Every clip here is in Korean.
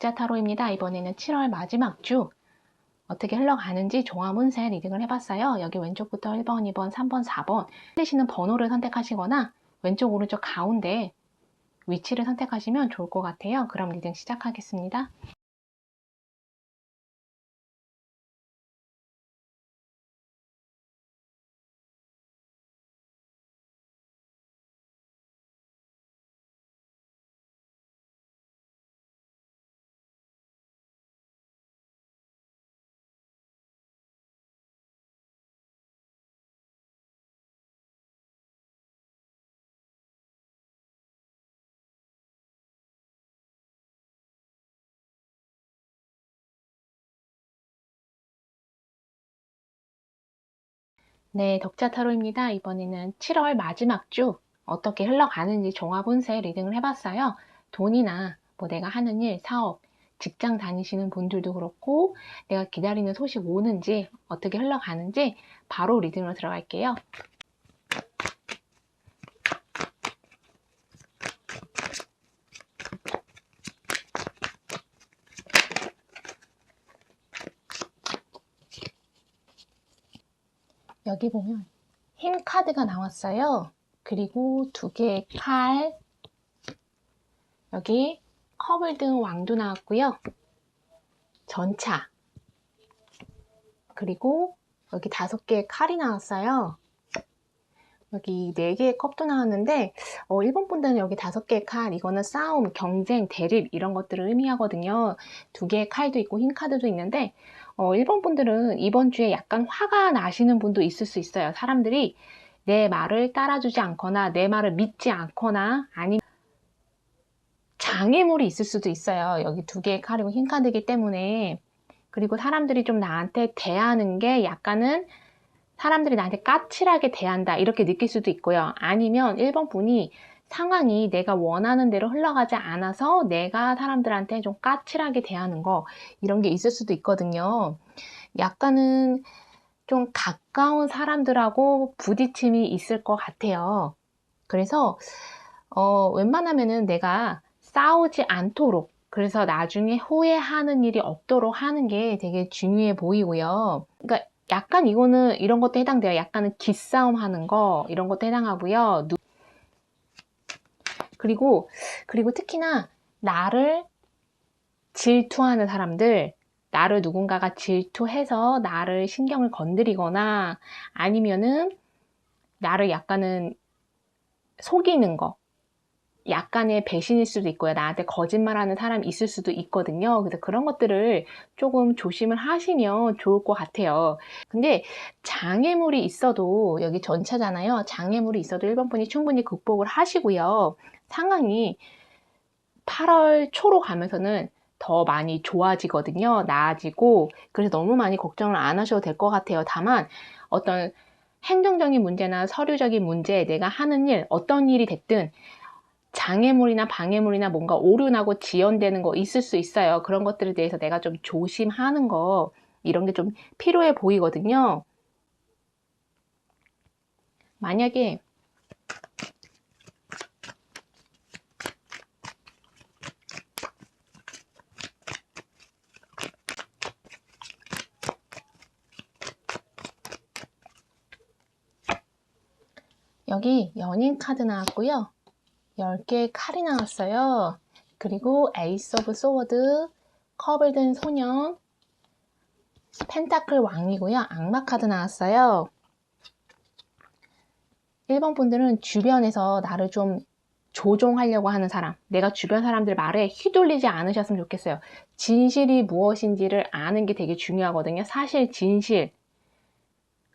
독자 타로입니다. 이번에는 7월 마지막 주 어떻게 흘러가는지 종합 운세 리딩을 해봤어요. 여기 왼쪽부터 1번, 2번, 3번, 4번 틀리시는 번호를 선택하시거나 왼쪽, 오른쪽, 가운데 위치를 선택하시면 좋을 것 같아요. 그럼 리딩 시작하겠습니다. 네, 덕자 타로입니다. 이번에는 7월 마지막 주 어떻게 흘러가는지 종합 운세 리딩을 해봤어요. 돈이나 뭐 내가 하는 일, 사업, 직장 다니시는 분들도 그렇고 내가 기다리는 소식 오는지 어떻게 흘러가는지 바로 리딩으로 들어갈게요. 여기 보면 힘 카드가 나왔어요. 그리고 두 개의 칼, 여기 커블등 왕도 나왔고요. 전차, 그리고 여기 5개의 칼이 나왔어요. 여기 4개의 컵도 나왔는데 1번 분들은 여기 5개의 칼, 이거는 싸움, 경쟁, 대립 이런 것들을 의미하거든요. 2개의 칼도 있고 흰 카드도 있는데 1번 분들은 이번 주에 약간 화가 나시는 분도 있을 수 있어요. 사람들이 내 말을 따라주지 않거나 내 말을 믿지 않거나 아니면 장애물이 있을 수도 있어요. 여기 2개의 칼이고 흰 카드이기 때문에. 그리고 사람들이 좀 나한테 대하는 게 약간은 사람들이 나한테 까칠하게 대한다 이렇게 느낄 수도 있고요. 아니면 1번 분이 상황이 내가 원하는 대로 흘러가지 않아서 내가 사람들한테 좀 까칠하게 대하는 거 이런 게 있을 수도 있거든요. 약간은 좀 가까운 사람들하고 부딪힘이 있을 것 같아요. 그래서 웬만하면은 내가 싸우지 않도록, 그래서 나중에 후회하는 일이 없도록 하는 게 되게 중요해 보이고요. 그러니까 약간 이거는 이런 것도 해당돼요. 약간은 기싸움 하는 거 이런 것도 해당하고요. 그리고 특히나 나를 질투하는 사람들, 나를 누군가가 질투해서 나를 신경을 건드리거나 아니면은 나를 약간은 속이는 거, 약간의 배신일 수도 있고요. 나한테 거짓말하는 사람이 있을 수도 있거든요. 그래서 그런 것들을 조금 조심을 하시면 좋을 것 같아요. 근데 장애물이 있어도, 여기 전차잖아요. 장애물이 있어도 1번 분이 충분히 극복을 하시고요. 상황이 8월 초로 가면서는 더 많이 좋아지거든요. 나아지고. 그래서 너무 많이 걱정을 안 하셔도 될 것 같아요. 다만 어떤 행정적인 문제나 서류적인 문제, 내가 하는 일, 어떤 일이 됐든 장애물이나 방해물이나 뭔가 오류나고 지연되는 거 있을 수 있어요. 그런 것들에 대해서 내가 좀 조심하는 거, 이런 게 좀 필요해 보이거든요. 만약에 여기 연인 카드 나왔고요. 10개의 칼이 나왔어요. 그리고 에이스 오브 소워드, 컵을 든 소년, 펜타클 왕이고요. 악마 카드 나왔어요. 1번 분들은 주변에서 나를 좀 조종하려고 하는 사람, 내가 주변 사람들 말에 휘둘리지 않으셨으면 좋겠어요. 진실이 무엇인지를 아는 게 되게 중요하거든요. 사실, 진실.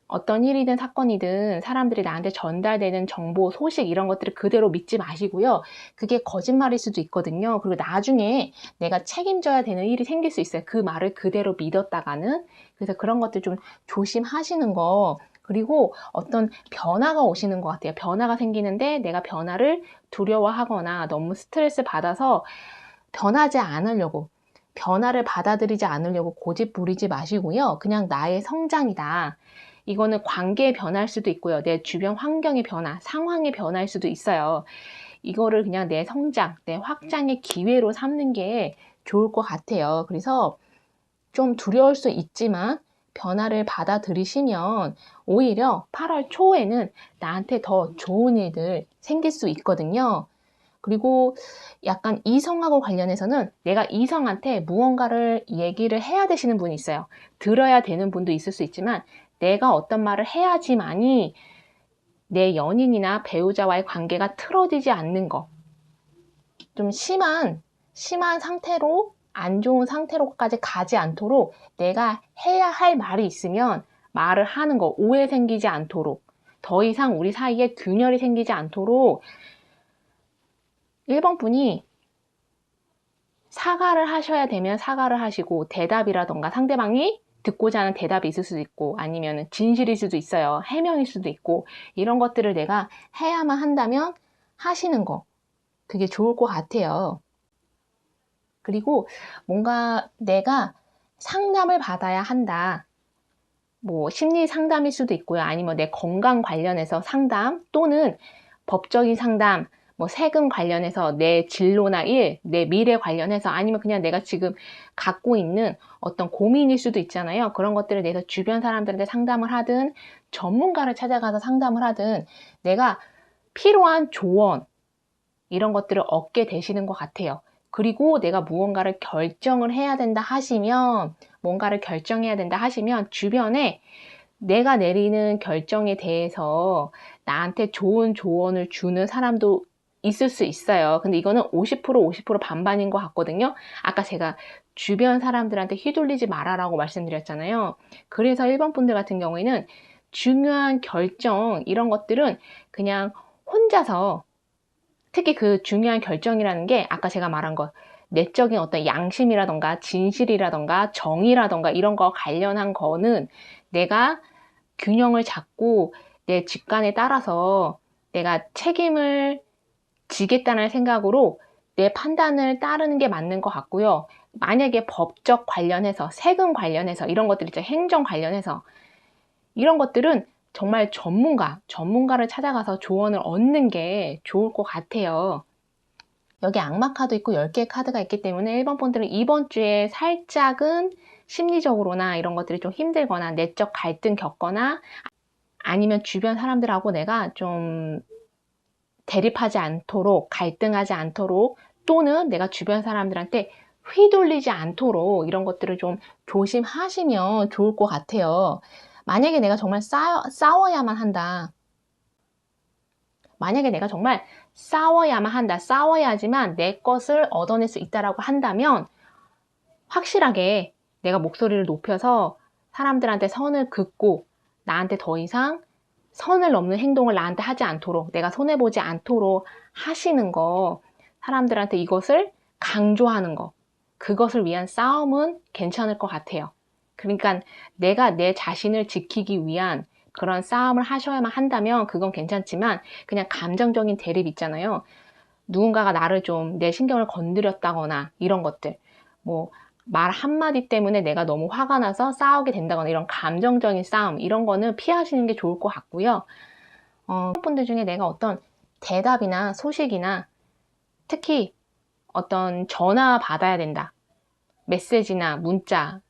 어떤 일이든 사건이든 사람들이 나한테 전달되는 정보, 소식 이런 것들을 그대로 믿지 마시고요. 그게 거짓말일 수도 있거든요. 그리고 나중에 내가 책임져야 되는 일이 생길 수 있어요. 그 말을 그대로 믿었다가는. 그래서 그런 것들 좀 조심하시는 거. 그리고 어떤 변화가 오시는 것 같아요. 변화가 생기는데 내가 변화를 두려워하거나 너무 스트레스 받아서 변하지 않으려고, 변화를 받아들이지 않으려고 고집 부리지 마시고요. 그냥 나의 성장이다. 이거는 관계의 변화일 수도 있고요. 내 주변 환경의 변화, 상황의 변화일 수도 있어요. 이거를 그냥 내 성장, 내 확장의 기회로 삼는 게 좋을 것 같아요. 그래서 좀 두려울 수 있지만 변화를 받아들이시면 오히려 8월 초에는 나한테 더 좋은 일들 생길 수 있거든요. 그리고 약간 이성하고 관련해서는 내가 이성한테 무언가를 얘기를 해야 되시는 분이 있어요. 들어야 되는 분도 있을 수 있지만 내가 어떤 말을 해야지만이 내 연인이나 배우자와의 관계가 틀어지지 않는 거. 좀 심한 상태로, 안 좋은 상태로까지 가지 않도록 내가 해야 할 말이 있으면 말을 하는 거, 오해 생기지 않도록, 더 이상 우리 사이에 균열이 생기지 않도록 1번 분이 사과를 하셔야 되면 사과를 하시고, 대답이라던가 상대방이 듣고자 하는 대답이 있을 수도 있고, 아니면 진실일 수도 있어요. 해명일 수도 있고, 이런 것들을 내가 해야만 한다면 하시는 거. 그게 좋을 것 같아요. 그리고 뭔가 내가 상담을 받아야 한다. 뭐 심리 상담일 수도 있고요. 아니면 내 건강 관련해서 상담 또는 법적인 상담, 뭐 세금 관련해서 내 진로나 일, 내 미래 관련해서 아니면 그냥 내가 지금 갖고 있는 어떤 고민일 수도 있잖아요. 그런 것들을 내가 주변 사람들한테 상담을 하든 전문가를 찾아가서 상담을 하든 내가 필요한 조언 이런 것들을 얻게 되시는 것 같아요. 그리고 내가 무언가를 결정을 해야 된다 하시면 뭔가를 결정해야 된다 하시면 주변에 내가 내리는 결정에 대해서 나한테 좋은 조언을 주는 사람도 있을 수 있어요. 근데 이거는 50% 반반인 것 같거든요. 아까 제가 주변 사람들한테 휘둘리지 말아라고 말씀드렸잖아요. 그래서 1번 분들 같은 경우에는 중요한 결정 이런 것들은 그냥 혼자서 특히 그 중요한 결정이라는 게 아까 제가 말한 것 내적인 어떤 양심이라던가 진실이라던가 정의라던가 이런 거 관련한 거는 내가 균형을 잡고 내 직관에 따라서 내가 책임을 지겠다는 생각으로 내 판단을 따르는 게 맞는 것 같고요. 만약에 법적 관련해서 세금 관련해서 이런 것들 있죠. 행정 관련해서 이런 것들은 정말 전문가를 찾아가서 조언을 얻는 게 좋을 것 같아요. 여기 악마 카드 있고 10개의 카드가 있기 때문에 1번 분들은 이번 주에 살짝은 심리적으로나 이런 것들이 좀 힘들거나 내적 갈등 겪거나 아니면 주변 사람들하고 내가 좀 대립하지 않도록 갈등하지 않도록 또는 내가 주변 사람들한테 휘둘리지 않도록 이런 것들을 좀 조심하시면 좋을 것 같아요. 만약에 내가 정말 싸워야만 한다. 만약에 내가 정말 싸워야만 한다. 싸워야지만 내 것을 얻어낼 수 있다라고 한다면 확실하게 내가 목소리를 높여서 사람들한테 선을 긋고 나한테 더 이상 선을 넘는 행동을 나한테 하지 않도록 내가 손해보지 않도록 하시는 거 사람들한테 이것을 강조하는 거 그것을 위한 싸움은 괜찮을 것 같아요. 그러니까 내가 내 자신을 지키기 위한 그런 싸움을 하셔야만 한다면 그건 괜찮지만 그냥 감정적인 대립 있잖아요. 누군가가 나를 좀 내 신경을 건드렸다거나 이런 것들 뭐 말 한마디 때문에 내가 너무 화가 나서 싸우게 된다거나 이런 감정적인 싸움 이런 거는 피하시는 게 좋을 것 같고요. 분들 중에 내가 어떤 대답이나 소식이나 특히 어떤 전화 받아야 된다. 메시지나 문자,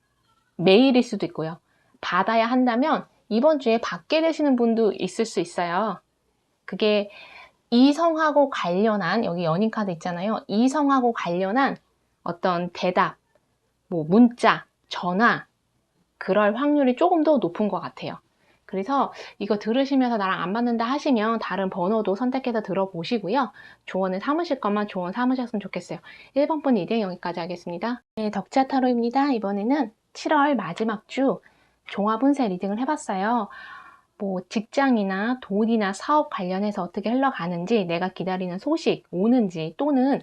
메일일 수도 있고요. 받아야 한다면 이번 주에 받게 되시는 분도 있을 수 있어요. 그게 이성하고 관련한 여기 연인 카드 있잖아요. 이성하고 관련한 어떤 대답, 뭐 문자, 전화 그럴 확률이 조금 더 높은 것 같아요. 그래서 이거 들으시면서 나랑 안 맞는다 하시면 다른 번호도 선택해서 들어보시고요. 조언을 삼으실 것만 조언 삼으셨으면 좋겠어요. 1번 분 리딩 여기까지 하겠습니다. 네, 덕지아 타로입니다. 이번에는 7월 마지막 주 종합운세 리딩을 해봤어요. 뭐 직장이나 돈이나 사업 관련해서 어떻게 흘러가는지 내가 기다리는 소식 오는지 또는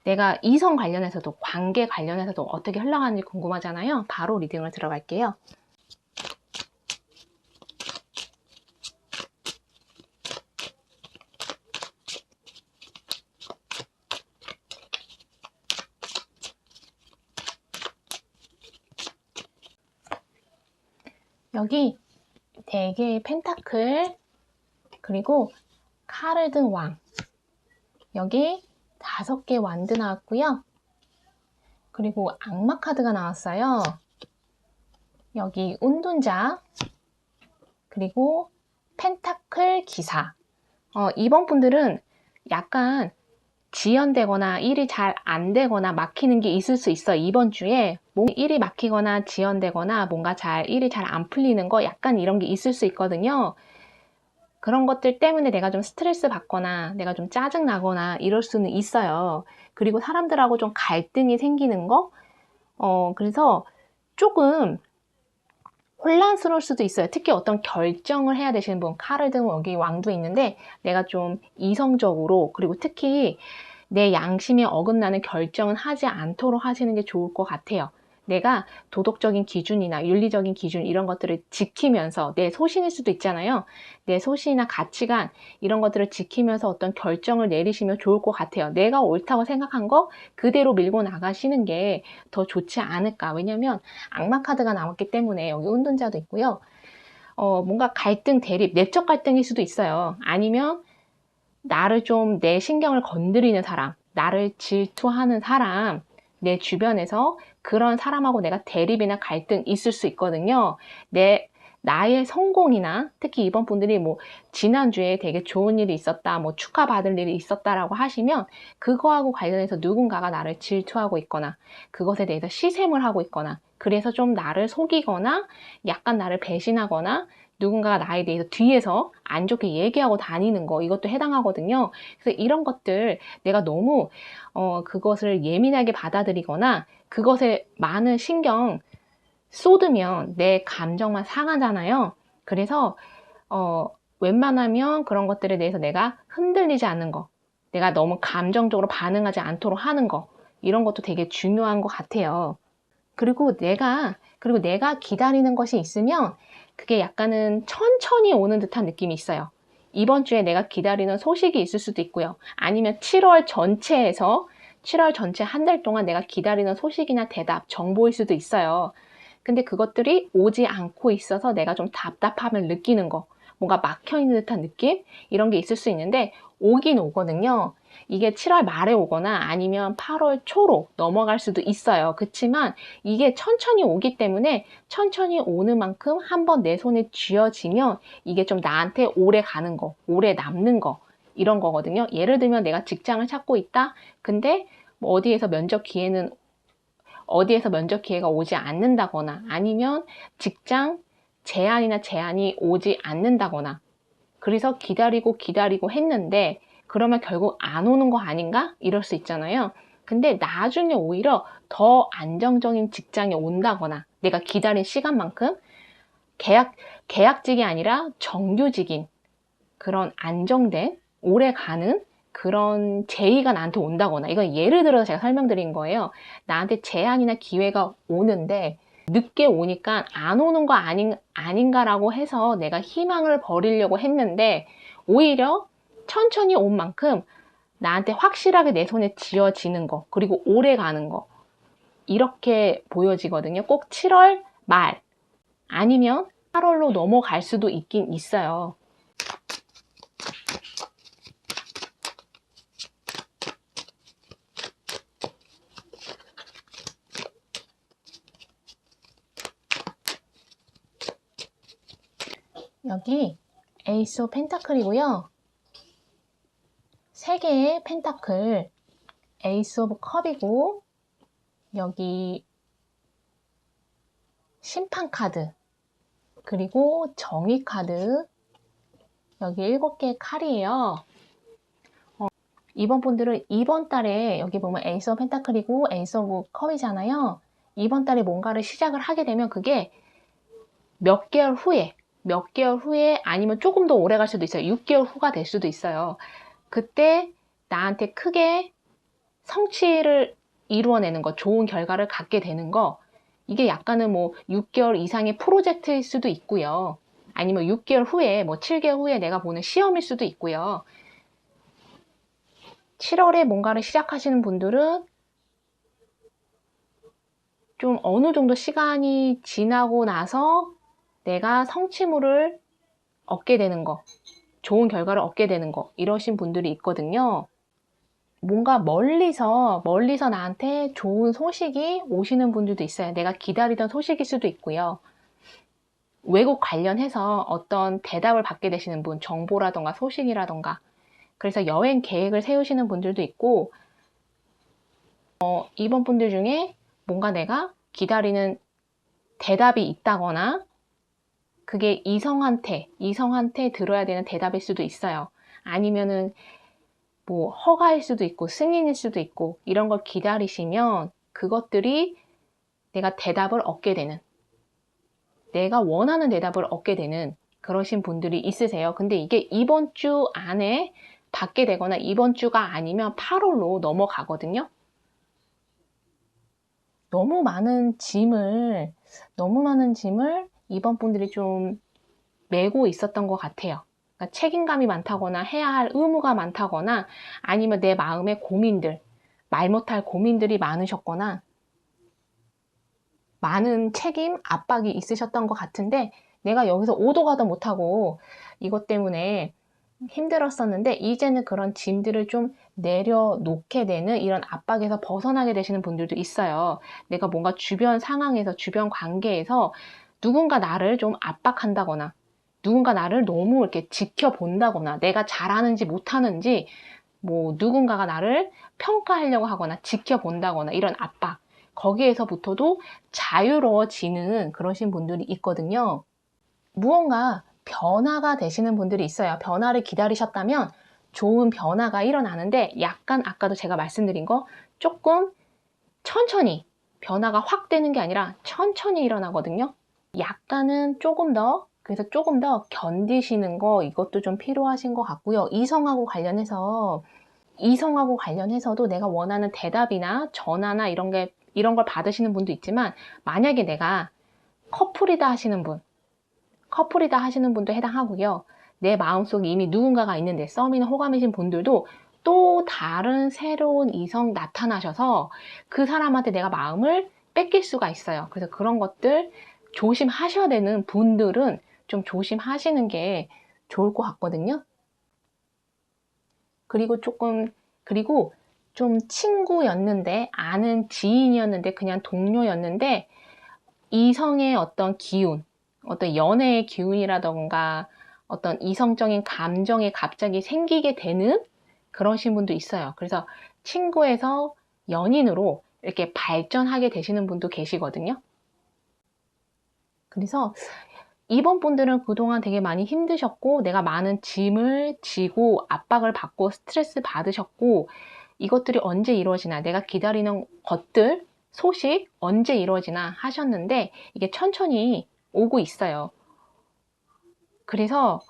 내가 이성 관련해서도 관계 관련해서도 어떻게 흘러가는지 궁금하잖아요. 바로 리딩을 들어갈게요. 여기 4개의 펜타클 그리고 카르드 왕 여기 5개 완드 나왔고요. 그리고 악마 카드가 나왔어요. 여기 운둔자, 그리고 펜타클 기사. 이번 분들은 약간 지연되거나 일이 잘 안 되거나 막히는 게 있을 수 있어. 이번 주에 일이 막히거나 지연되거나 뭔가 일이 잘 안 풀리는 거 약간 이런 게 있을 수 있거든요. 그런 것들 때문에 내가 좀 스트레스 받거나 내가 좀 짜증 나거나 이럴 수는 있어요. 그리고 사람들하고 좀 갈등이 생기는 거? 그래서 조금 혼란스러울 수도 있어요. 특히 어떤 결정을 해야 되시는 분, 칼을 들고 여기 왕도 있는데 내가 좀 이성적으로, 그리고 특히 내 양심에 어긋나는 결정은 하지 않도록 하시는 게 좋을 것 같아요. 내가 도덕적인 기준이나 윤리적인 기준 이런 것들을 지키면서, 내 소신일 수도 있잖아요. 내 소신이나 가치관 이런 것들을 지키면서 어떤 결정을 내리시면 좋을 것 같아요. 내가 옳다고 생각한 거 그대로 밀고 나가시는 게 더 좋지 않을까. 왜냐면 악마 카드가 나왔기 때문에 여기 운동자도 있고요. 뭔가 갈등, 대립, 내적 갈등일 수도 있어요. 아니면 나를 좀, 내 신경을 건드리는 사람, 나를 질투하는 사람, 내 주변에서 그런 사람하고 내가 대립이나 갈등 있을 수 있거든요. 나의 성공이나, 특히 이번 분들이 뭐 지난주에 되게 좋은 일이 있었다, 뭐 축하받을 일이 있었다라고 하시면 그거하고 관련해서 누군가가 나를 질투하고 있거나 그것에 대해서 시샘을 하고 있거나, 그래서 좀 나를 속이거나 약간 나를 배신하거나 누군가가 나에 대해서 뒤에서 안 좋게 얘기하고 다니는 거, 이것도 해당하거든요. 그래서 이런 것들 내가 너무 그것을 예민하게 받아들이거나 그것에 많은 신경 쏟으면 내 감정만 상하잖아요. 그래서 웬만하면 그런 것들에 대해서 내가 흔들리지 않는 거, 내가 너무 감정적으로 반응하지 않도록 하는 거, 이런 것도 되게 중요한 것 같아요. 그리고 내가 기다리는 것이 있으면 그게 약간은 천천히 오는 듯한 느낌이 있어요. 이번 주에 내가 기다리는 소식이 있을 수도 있고요. 아니면 7월 전체 한 달 동안 내가 기다리는 소식이나 대답, 정보일 수도 있어요. 근데 그것들이 오지 않고 있어서 내가 좀 답답함을 느끼는 거, 뭔가 막혀있는 듯한 느낌? 이런 게 있을 수 있는데 오긴 오거든요. 이게 7월 말에 오거나 아니면 8월 초로 넘어갈 수도 있어요. 그렇지만 이게 천천히 오기 때문에 천천히 오는 만큼 한번 내 손에 쥐어지면 이게 좀 나한테 오래 가는 거, 오래 남는 거, 이런 거거든요. 예를 들면 내가 직장을 찾고 있다? 근데 뭐 어디에서 면접 기회가 오지 않는다거나 아니면 직장 제안이 오지 않는다거나, 그래서 기다리고 했는데 그러면 결국 안 오는 거 아닌가? 이럴 수 있잖아요. 근데 나중에 오히려 더 안정적인 직장이 온다거나 내가 기다린 시간만큼 계약직이 아니라 정규직인 그런 안정된 오래 가는 그런 제의가 나한테 온다거나, 이건 예를 들어서 제가 설명드린 거예요. 나한테 제안이나 기회가 오는데 늦게 오니까 안 오는 거 아닌가라고 해서 내가 희망을 버리려고 했는데 오히려 천천히 온 만큼 나한테 확실하게 내 손에 쥐어지는 거, 그리고 오래 가는 거, 이렇게 보여지거든요. 꼭 7월 말 아니면 8월로 넘어갈 수도 있긴 있어요. 여기 에이스 오브 펜타클이고요. 3개의 펜타클, 에이스 오브 컵이고, 여기 심판 카드, 그리고 정의 카드, 여기 7개의 칼이에요. 이번 분들은 이번 달에 여기 보면 에이스 오브 펜타클이고 에이스 오브 컵이잖아요. 이번 달에 뭔가를 시작을 하게 되면 그게 몇 개월 후에 아니면 조금 더 오래 갈 수도 있어요. 6개월 후가 될 수도 있어요. 그때 나한테 크게 성취를 이루어내는 거, 좋은 결과를 갖게 되는 거, 이게 약간은 뭐 6개월 이상의 프로젝트일 수도 있고요. 아니면 6개월 후에, 뭐 7개월 후에 내가 보는 시험일 수도 있고요. 7월에 뭔가를 시작하시는 분들은 좀 어느 정도 시간이 지나고 나서 내가 성취물을 얻게 되는 거, 좋은 결과를 얻게 되는 거, 이러신 분들이 있거든요. 뭔가 멀리서 나한테 좋은 소식이 오시는 분들도 있어요. 내가 기다리던 소식일 수도 있고요. 외국 관련해서 어떤 대답을 받게 되시는 분, 정보라던가 소식이라던가. 그래서 여행 계획을 세우시는 분들도 있고, 이번 분들 중에 뭔가 내가 기다리는 대답이 있다거나, 그게 이성한테 들어야 되는 대답일 수도 있어요. 아니면은 뭐 허가일 수도 있고 승인일 수도 있고 이런 걸 기다리시면 그것들이 내가 대답을 얻게 되는, 내가 원하는 대답을 얻게 되는 그러신 분들이 있으세요. 근데 이게 이번 주 안에 받게 되거나 이번 주가 아니면 8월로 넘어가거든요. 너무 많은 짐을 이번 분들이 좀 메고 있었던 것 같아요. 그러니까 책임감이 많다거나 해야 할 의무가 많다거나 아니면 내 마음의 고민들, 말 못할 고민들이 많으셨거나 많은 책임, 압박이 있으셨던 것 같은데 내가 여기서 오도 가도 못하고 이것 때문에 힘들었었는데 이제는 그런 짐들을 좀 내려놓게 되는 이런 압박에서 벗어나게 되시는 분들도 있어요. 내가 뭔가 주변 상황에서, 주변 관계에서 누군가 나를 좀 압박한다거나 누군가 나를 너무 이렇게 지켜본다거나 내가 잘하는지 못하는지 뭐 누군가가 나를 평가하려고 하거나 지켜본다거나 이런 압박, 거기에서부터도 자유로워지는 그러신 분들이 있거든요. 무언가 변화가 되시는 분들이 있어요. 변화를 기다리셨다면 좋은 변화가 일어나는데 약간 아까도 제가 말씀드린 거 조금 천천히, 변화가 확 되는 게 아니라 천천히 일어나거든요. 약간은 그래서 조금 더 견디시는 거 이것도 좀 필요하신 것 같고요. 이성하고 관련해서도 내가 원하는 대답이나 전화나 이런 걸 받으시는 분도 있지만 만약에 내가 커플이다 하시는 분도 해당하고요. 내 마음속에 이미 누군가가 있는데 썸이나 호감이신 분들도 또 다른 새로운 이성 나타나셔서 그 사람한테 내가 마음을 뺏길 수가 있어요. 그래서 그런 것들 조심하셔야 되는 분들은 좀 조심하시는 게 좋을 것 같거든요. 그리고 좀 친구였는데, 아는 지인이었는데, 그냥 동료였는데, 이성의 어떤 기운, 어떤 연애의 기운이라던가, 어떤 이성적인 감정이 갑자기 생기게 되는 그러신 분도 있어요. 그래서 친구에서 연인으로 이렇게 발전하게 되시는 분도 계시거든요. 그래서 이번 분들은 그동안 되게 많이 힘드셨고 내가 많은 짐을 지고 압박을 받고 스트레스 받으셨고 이것들이 언제 이루어지나, 내가 기다리는 것들, 소식 언제 이루어지나 하셨는데 이게 천천히 오고 있어요. 그래서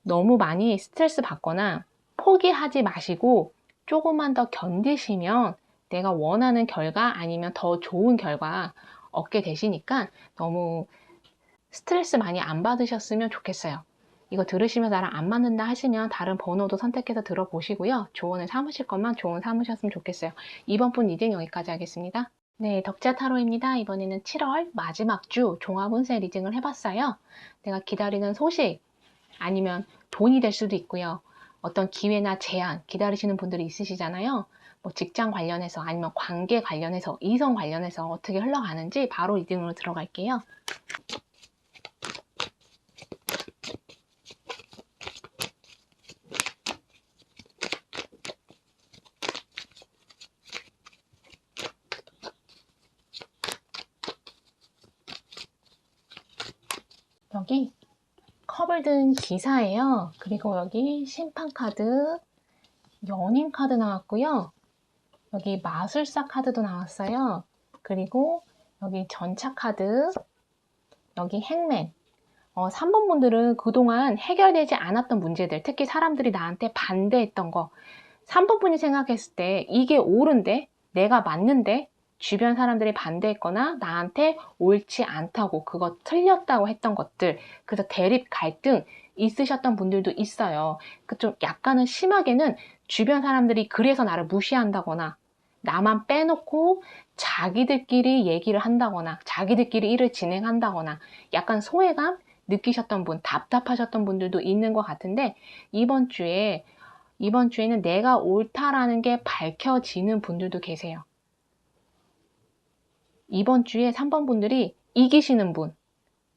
너무 많이 스트레스 받거나 포기하지 마시고 조금만 더 견디시면 내가 원하는 결과 아니면 더 좋은 결과 얻게 되시니까 너무 스트레스 많이 안 받으셨으면 좋겠어요. 이거 들으시면서 나랑 안 맞는다 하시면 다른 번호도 선택해서 들어보시고요. 조언을 삼으실 것만 조언 삼으셨으면 좋겠어요. 이번 분 리딩 여기까지 하겠습니다. 네, 덕자 타로입니다. 이번에는 7월 마지막 주 종합운세 리딩을 해봤어요. 내가 기다리는 소식 아니면 돈이 될 수도 있고요. 어떤 기회나 제안 기다리시는 분들이 있으시잖아요. 뭐 직장 관련해서 아니면 관계 관련해서 이성 관련해서 어떻게 흘러가는지 바로 리딩으로 들어갈게요. 여기 컵을 든 기사예요. 그리고 여기 심판 카드, 연인 카드 나왔고요. 여기 마술사 카드도 나왔어요. 그리고 여기 전차 카드, 여기 행맨. 3번 분들은 그동안 해결되지 않았던 문제들, 특히 사람들이 나한테 반대했던 거, 3번 분이 생각했을 때 이게 옳은데, 내가 맞는데, 주변 사람들이 반대했거나 나한테 옳지 않다고, 그거 틀렸다고 했던 것들, 그래서 대립 갈등 있으셨던 분들도 있어요. 좀 약간은 심하게는 주변 사람들이 그래서 나를 무시한다거나 나만 빼놓고 자기들끼리 얘기를 한다거나 자기들끼리 일을 진행한다거나 약간 소외감 느끼셨던 분, 답답하셨던 분들도 있는 것 같은데 이번 주에 이번 주에는 내가 옳다라는 게 밝혀지는 분들도 계세요. 이번 주에 3번 분들이 이기시는 분,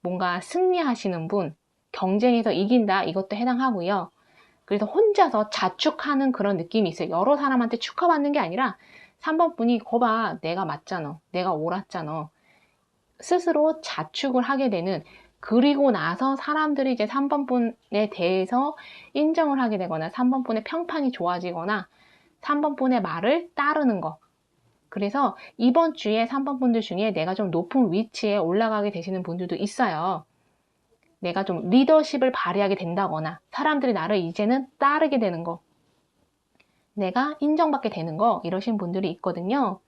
뭔가 승리하시는 분, 경쟁에서 이긴다, 이것도 해당하고요. 그래서 혼자서 자축하는 그런 느낌이 있어요. 여러 사람한테 축하받는 게 아니라 3번 분이 거봐, 내가 맞잖아, 내가 옳았잖아, 스스로 자축을 하게 되는, 그리고 나서 사람들이 이제 3번 분에 대해서 인정을 하게 되거나 3번 분의 평판이 좋아지거나 3번 분의 말을 따르는 거. 그래서 이번 주에 3번 분들 중에 내가 좀 높은 위치에 올라가게 되시는 분들도 있어요. 내가 좀 리더십을 발휘하게 된다거나 사람들이 나를 이제는 따르게 되는 거, 내가 인정받게 되는 거, 이러신 분들이 있거든요.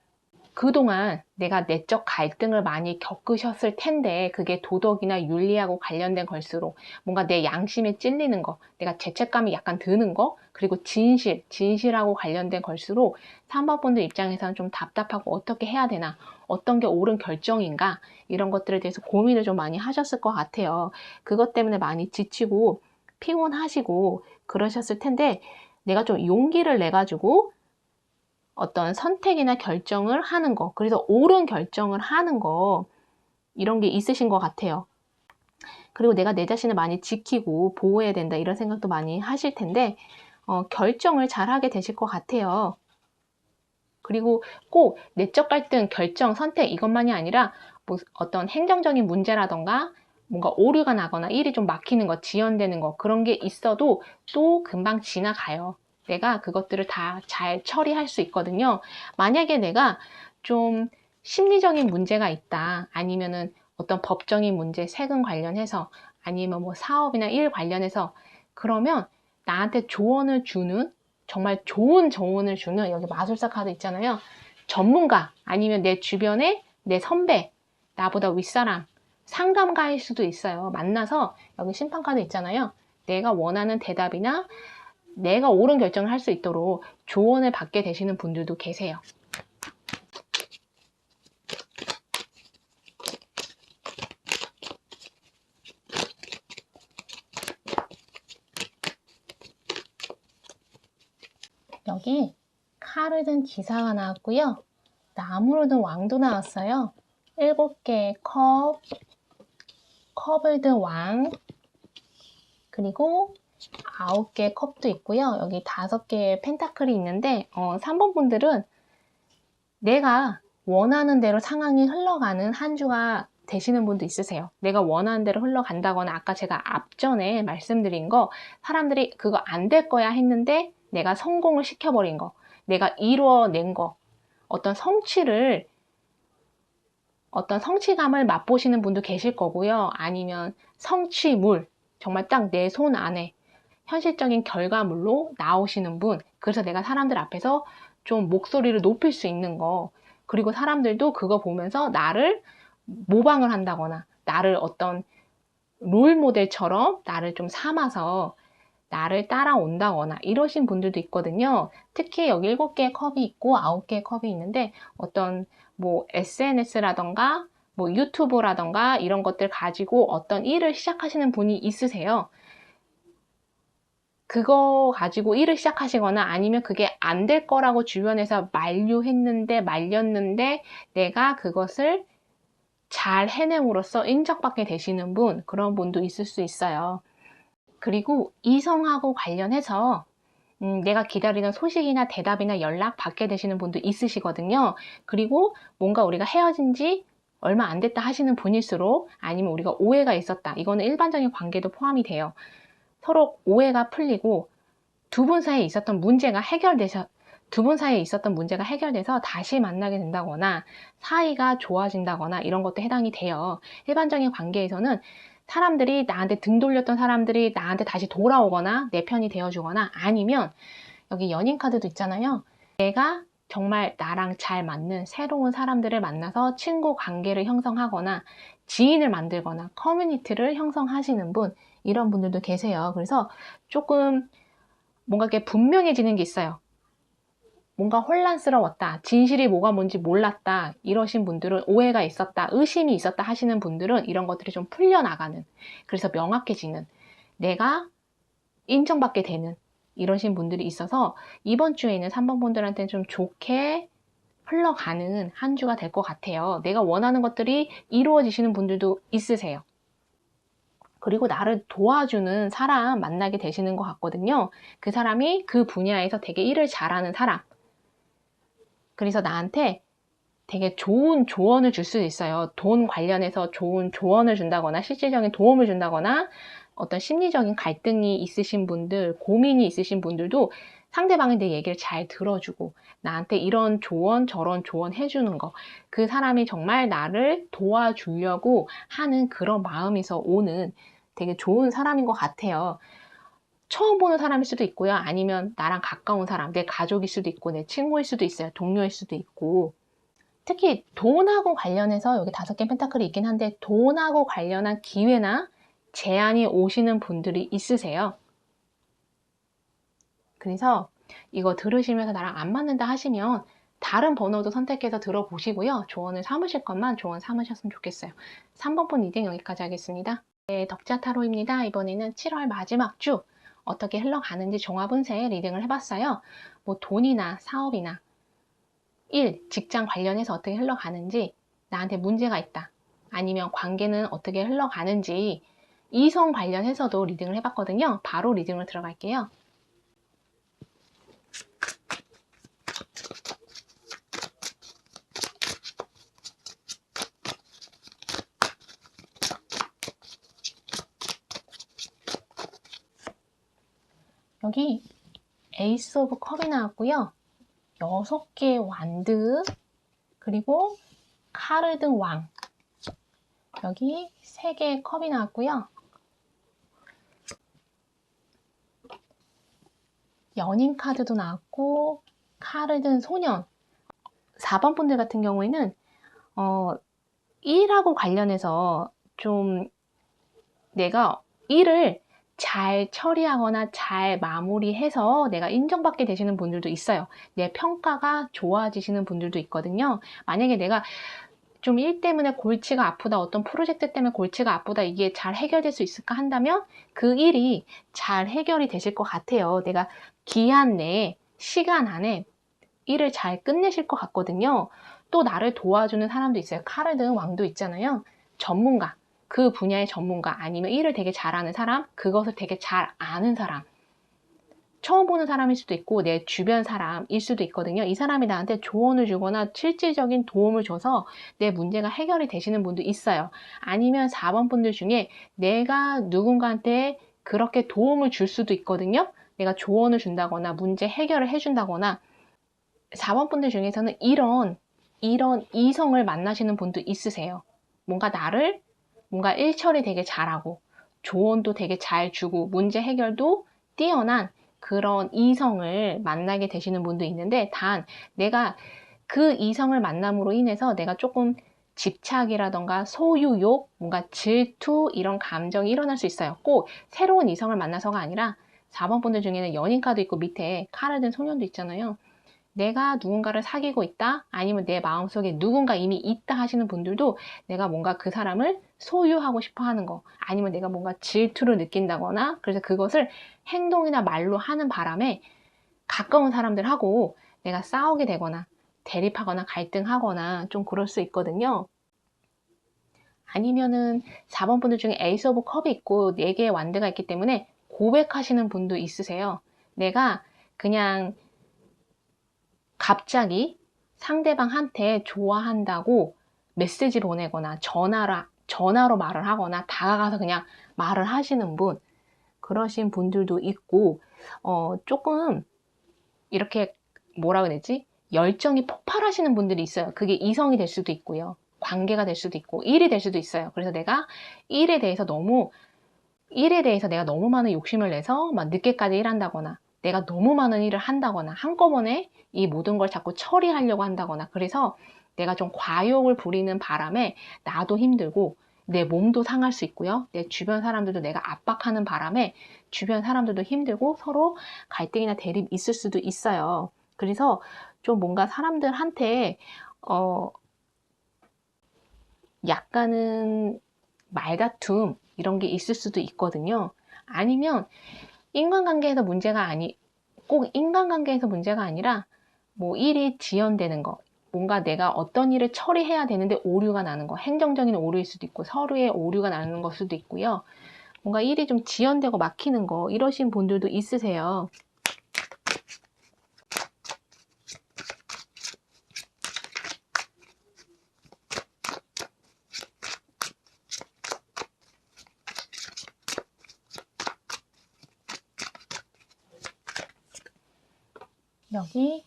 그동안 내가 내적 갈등을 많이 겪으셨을 텐데, 그게 도덕이나 윤리하고 관련된 걸수록 뭔가 내 양심에 찔리는 거, 내가 죄책감이 약간 드는 거, 그리고 진실하고 관련된 걸수록 3번 분들 입장에서는 좀 답답하고 어떻게 해야 되나, 어떤 게 옳은 결정인가, 이런 것들에 대해서 고민을 좀 많이 하셨을 것 같아요. 그것 때문에 많이 지치고 피곤하시고 그러셨을 텐데, 내가 좀 용기를 내가지고 어떤 선택이나 결정을 하는 거, 그래서 옳은 결정을 하는 거, 이런 게 있으신 것 같아요. 그리고 내가 내 자신을 많이 지키고 보호해야 된다, 이런 생각도 많이 하실 텐데, 결정을 잘 하게 되실 것 같아요. 그리고 꼭 내적 갈등, 결정, 선택, 이것만이 아니라 뭐 어떤 행정적인 문제라던가 뭔가 오류가 나거나 일이 좀 막히는 거, 지연되는 거, 그런 게 있어도 또 금방 지나가요. 내가 그것들을 다 잘 처리할 수 있거든요. 만약에 내가 좀 심리적인 문제가 있다, 아니면은 어떤 법적인 문제, 세금 관련해서, 아니면 뭐 사업이나 일 관련해서, 그러면 나한테 조언을 주는, 정말 좋은 조언을 주는, 여기 마술사 카드 있잖아요. 전문가, 아니면 내 주변에 내 선배, 나보다 윗사람, 상담가일 수도 있어요. 만나서, 여기 심판 카드 있잖아요. 내가 원하는 대답이나 내가 옳은 결정을 할 수 있도록 조언을 받게 되시는 분들도 계세요. 여기 칼을 든 기사가 나왔고요. 나무를 든 왕도 나왔어요. 7개의 컵, 컵을 든 왕, 그리고 9개의 컵도 있고요. 여기 5개의 펜타클이 있는데, 3번 분들은 내가 원하는 대로 상황이 흘러가는 한 주가 되시는 분도 있으세요. 내가 원하는 대로 흘러간다거나, 아까 제가 앞전에 말씀드린 거, 사람들이 그거 안 될 거야 했는데 내가 성공을 시켜버린 거, 내가 이루어낸 거, 어떤 성취감을 맛보시는 분도 계실 거고요. 아니면 성취물, 정말 딱 내 손 안에 현실적인 결과물로 나오시는 분, 그래서 내가 사람들 앞에서 좀 목소리를 높일 수 있는 거, 그리고 사람들도 그거 보면서 나를 모방을 한다거나, 나를 어떤 롤 모델처럼 나를 좀 삼아서 나를 따라온다거나, 이러신 분들도 있거든요. 특히 여기 7개의 컵이 있고 9개의 컵이 있는데, 어떤 뭐 SNS라던가 뭐 유튜브라던가 이런 것들 가지고 어떤 일을 시작하시는 분이 있으세요. 그거 가지고 일을 시작하시거나, 아니면 그게 안 될 거라고 주변에서 말렸는데 내가 그것을 잘 해냄으로써 인정받게 되시는 분, 그런 분도 있을 수 있어요. 그리고 이성하고 관련해서 내가 기다리는 소식이나 대답이나 연락 받게 되시는 분도 있으시거든요. 그리고 뭔가 우리가 헤어진 지 얼마 안 됐다 하시는 분일수록, 아니면 우리가 오해가 있었다, 이거는 일반적인 관계도 포함이 돼요. 서로 오해가 풀리고 두 분 사이에 있었던 문제가 해결돼서 다시 만나게 된다거나 사이가 좋아진다거나, 이런 것도 해당이 돼요. 일반적인 관계에서는 사람들이, 나한테 등 돌렸던 사람들이 나한테 다시 돌아오거나 내 편이 되어주거나, 아니면 여기 연인 카드도 있잖아요. 내가 정말 나랑 잘 맞는 새로운 사람들을 만나서 친구 관계를 형성하거나 지인을 만들거나 커뮤니티를 형성하시는 분, 이런 분들도 계세요. 그래서 조금 뭔가 이렇게 분명해지는 게 있어요. 뭔가 혼란스러웠다, 진실이 뭐가 뭔지 몰랐다, 이러신 분들은, 오해가 있었다, 의심이 있었다 하시는 분들은 이런 것들이 좀 풀려나가는, 그래서 명확해지는, 내가 인정받게 되는, 이러신 분들이 있어서 이번 주에는 3번 분들한테는 좀 좋게 흘러가는 한 주가 될 것 같아요. 내가 원하는 것들이 이루어지시는 분들도 있으세요. 그리고 나를 도와주는 사람 만나게 되시는 것 같거든요. 그 사람이 그 분야에서 되게 일을 잘하는 사람. 그래서 나한테 되게 좋은 조언을 줄 수 있어요. 돈 관련해서 좋은 조언을 준다거나 실질적인 도움을 준다거나 어떤 심리적인 갈등이 있으신 분들, 고민이 있으신 분들도 상대방이 내 얘기를 잘 들어주고 나한테 이런 조언 저런 조언 해주는 거, 그 사람이 정말 나를 도와주려고 하는 그런 마음에서 오는 되게 좋은 사람인 것 같아요. 처음 보는 사람일 수도 있고요. 아니면 나랑 가까운 사람, 내 가족일 수도 있고 내 친구일 수도 있어요. 동료일 수도 있고. 특히 돈하고 관련해서 여기 5개 펜타클이 있긴 한데 돈하고 관련한 기회나 제안이 오시는 분들이 있으세요. 그래서 이거 들으시면서 나랑 안 맞는다 하시면 다른 번호도 선택해서 들어보시고요. 조언을 삼으실 것만 조언 삼으셨으면 좋겠어요. 3번 분 리딩 여기까지 하겠습니다. 네, 덕자 타로입니다. 이번에는 7월 마지막 주 어떻게 흘러가는지 종합운세 리딩을 해봤어요. 뭐 돈이나 사업이나 일, 직장 관련해서 어떻게 흘러가는지, 나한테 문제가 있다. 아니면 관계는 어떻게 흘러가는지, 이성 관련해서도 리딩을 해봤거든요. 바로 리딩을 들어갈게요. 여기 에이스 오브 컵이 나왔고요. 6개의 완드, 그리고 카르드 왕. 여기 3개의 컵이 나왔고요. 연인 카드도 나왔고, 카르드 소년. 4번 분들 같은 경우에는 일하고 관련해서 좀 내가 일을 잘 처리하거나 잘 마무리해서 내가 인정받게 되시는 분들도 있어요. 내 평가가 좋아지시는 분들도 있거든요. 만약에 내가 좀 일 때문에 골치가 아프다, 어떤 프로젝트 때문에 골치가 아프다, 이게 잘 해결될 수 있을까 한다면 그 일이 잘 해결이 되실 것 같아요. 내가 기한 내에, 시간 안에 일을 잘 끝내실 것 같거든요. 또 나를 도와주는 사람도 있어요. 카르드 왕도 있잖아요. 전문가, 그 분야의 전문가, 아니면 일을 되게 잘하는 사람, 그것을 되게 잘 아는 사람. 처음 보는 사람일 수도 있고 내 주변 사람일 수도 있거든요. 이 사람이 나한테 조언을 주거나 실질적인 도움을 줘서 내 문제가 해결이 되시는 분도 있어요. 아니면 4번 분들 중에 내가 누군가한테 그렇게 도움을 줄 수도 있거든요. 내가 조언을 준다거나 문제 해결을 해준다거나. 4번 분들 중에서는 이런 이성을 만나시는 분도 있으세요. 뭔가 일 처리 되게 잘하고 조언도 되게 잘 주고 문제 해결도 뛰어난 그런 이성을 만나게 되시는 분도 있는데, 단 내가 그 이성을 만남으로 인해서 내가 조금 집착이라던가 소유욕, 뭔가 질투 이런 감정이 일어날 수 있어요. 꼭 새로운 이성을 만나서가 아니라 4번 분들 중에는 연인 카드 있고 밑에 칼을 든 소년도 있잖아요. 내가 누군가를 사귀고 있다, 아니면 내 마음속에 누군가 이미 있다 하시는 분들도 내가 뭔가 그 사람을 소유하고 싶어 하는 거, 아니면 내가 뭔가 질투를 느낀다거나, 그래서 그것을 행동이나 말로 하는 바람에 가까운 사람들하고 내가 싸우게 되거나 대립하거나 갈등하거나 좀 그럴 수 있거든요. 아니면은 4번 분들 중에 에이스 오브 컵이 있고 4개의 완드가 있기 때문에 고백하시는 분도 있으세요. 내가 그냥 갑자기 상대방한테 좋아한다고 메시지 보내거나 전화로 말을 하거나 다가가서 그냥 말을 하시는 분, 그러신 분들도 있고, 조금 이렇게 뭐라 그러지? 열정이 폭발하시는 분들이 있어요. 그게 이성이 될 수도 있고요. 관계가 될 수도 있고, 일이 될 수도 있어요. 그래서 내가 일에 대해서 내가 너무 많은 욕심을 내서 막 늦게까지 일한다거나, 내가 너무 많은 일을 한다거나, 한꺼번에 이 모든 걸 자꾸 처리하려고 한다거나, 그래서 내가 좀 과욕을 부리는 바람에 나도 힘들고 내 몸도 상할 수 있고요. 내 주변 사람들도 내가 압박하는 바람에 주변 사람들도 힘들고 서로 갈등이나 대립이 있을 수도 있어요. 그래서 좀 뭔가 사람들한테 약간은 말다툼 이런 게 있을 수도 있거든요. 아니면 인간관계에서 문제가 꼭 인간관계에서 문제가 아니라 뭐 일이 지연되는 거, 뭔가 내가 어떤 일을 처리해야 되는데 오류가 나는 거, 행정적인 오류일 수도 있고 서류에 오류가 나는 걸 수도 있고요. 뭔가 일이 좀 지연되고 막히는 거, 이러신 분들도 있으세요. 여기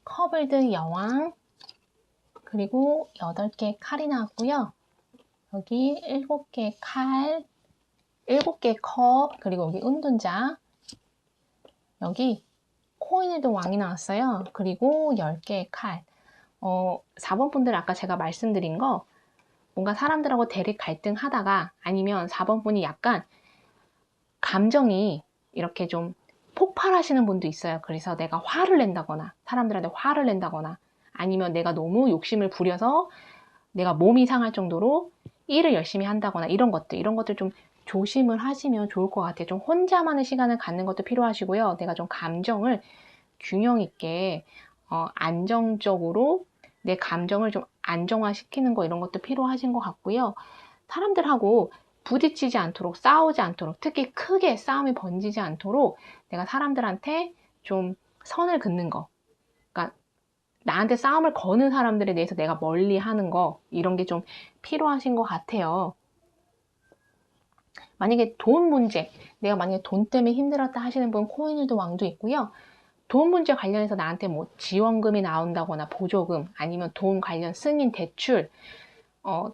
커블드 여왕, 그리고 8개의 칼이 나왔고요. 여기 7개의 칼, 7개의 컵, 그리고 여기 은둔자, 여기 코인에도 왕이 나왔어요. 그리고 10개의 칼. 4번 분들 아까 제가 말씀드린 거, 뭔가 사람들하고 대립 갈등하다가 아니면 4번 분이 약간 감정이 이렇게 좀 폭발하시는 분도 있어요. 그래서 내가 화를 낸다거나 사람들한테 화를 낸다거나 아니면 내가 너무 욕심을 부려서 내가 몸이 상할 정도로 일을 열심히 한다거나 이런 것들 좀 조심을 하시면 좋을 것 같아요. 좀 혼자만의 시간을 갖는 것도 필요하시고요. 내가 좀 감정을 균형 있게 안정적으로 내 감정을 좀 안정화시키는 거 이런 것도 필요하신 것 같고요. 사람들하고 부딪히지 않도록, 싸우지 않도록, 특히 크게 싸움이 번지지 않도록 내가 사람들한테 좀 선을 긋는 거, 그러니까 나한테 싸움을 거는 사람들에 대해서 내가 멀리 하는 거, 이런 게 좀 필요하신 것 같아요. 만약에 돈 문제, 내가 만약에 돈 때문에 힘들었다 하시는 분 코인일드 왕도 있고요. 돈 문제 관련해서 나한테 뭐 지원금이 나온다거나 보조금, 아니면 돈 관련 승인 대출,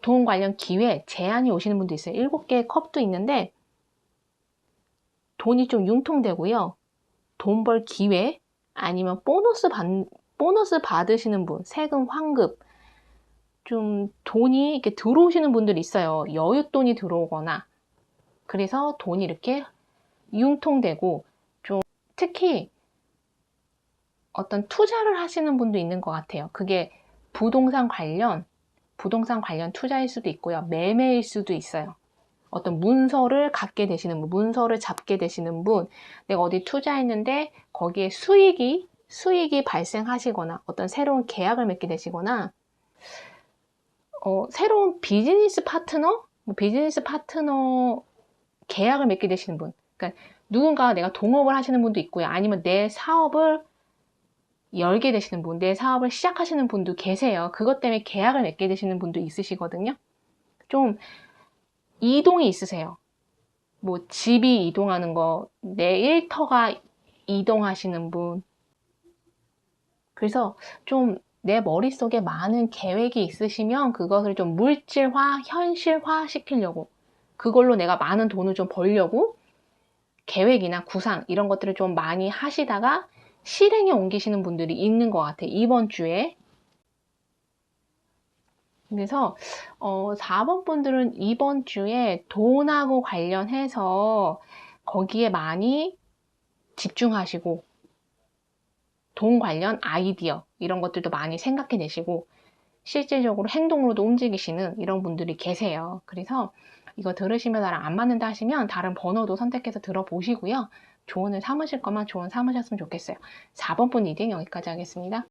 돈 관련 기회, 제안이 오시는 분도 있어요. 7개의 컵도 있는데 돈이 좀 융통되고요. 돈 벌 기회, 아니면 보너스 받으시는 분, 세금 환급, 좀 돈이 이렇게 들어오시는 분들이 있어요. 여윳돈이 들어오거나. 그래서 돈이 이렇게 융통되고, 좀 특히 어떤 투자를 하시는 분도 있는 것 같아요. 그게 부동산 관련 투자일 수도 있고요. 매매일 수도 있어요. 어떤 문서를 갖게 되시는 분, 문서를 잡게 되시는 분, 내가 어디 투자했는데 거기에 수익이 발생하시거나 어떤 새로운 계약을 맺게 되시거나 새로운 비즈니스 파트너 계약을 맺게 되시는 분, 그러니까 누군가 내가 동업을 하시는 분도 있고요. 아니면 내 사업을 열게 되시는 분, 내 사업을 시작하시는 분도 계세요. 그것 때문에 계약을 맺게 되시는 분도 있으시거든요. 좀 이동이 있으세요. 뭐 집이 이동하는 거, 내 일터가 이동하시는 분. 그래서 좀 내 머릿속에 많은 계획이 있으시면 그것을 좀 물질화, 현실화 시키려고, 그걸로 내가 많은 돈을 좀 벌려고 계획이나 구상 이런 것들을 좀 많이 하시다가 실행에 옮기시는 분들이 있는 것 같아요. 이번 주에. 그래서 4번 분들은 이번 주에 돈하고 관련해서 거기에 많이 집중하시고 돈 관련 아이디어 이런 것들도 많이 생각해 내시고 실질적으로 행동으로도 움직이시는 이런 분들이 계세요. 그래서 이거 들으시면 나랑 안 맞는다 하시면 다른 번호도 선택해서 들어보시고요. 조언을 삼으실 거면 조언 삼으셨으면 좋겠어요. 4번 분 리딩 여기까지 하겠습니다.